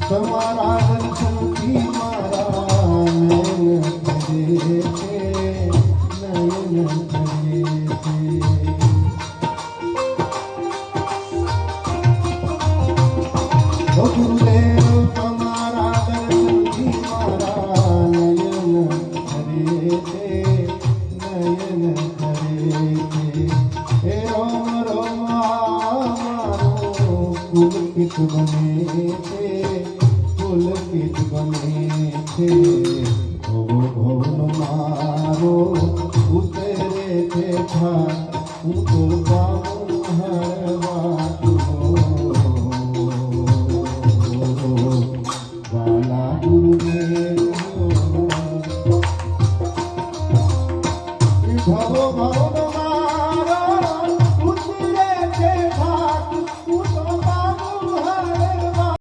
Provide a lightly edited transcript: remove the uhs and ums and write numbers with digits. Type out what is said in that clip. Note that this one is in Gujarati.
તમારા દર્શનથી મારા નયન કરે છે, નયન કરે છે. ગુરુદેવ તમારા દર્શનથી મારા નયન કરે છે, નયન કરે છે. હે રોમ રોમ મારું પુલકિત બને છે, પુલકિત બને છે. ભવો ભવનો મારો ઉતરે છે ભાર, હું તો પામું હરવા વાલા ગુરુદેવ. ભવો ભવનો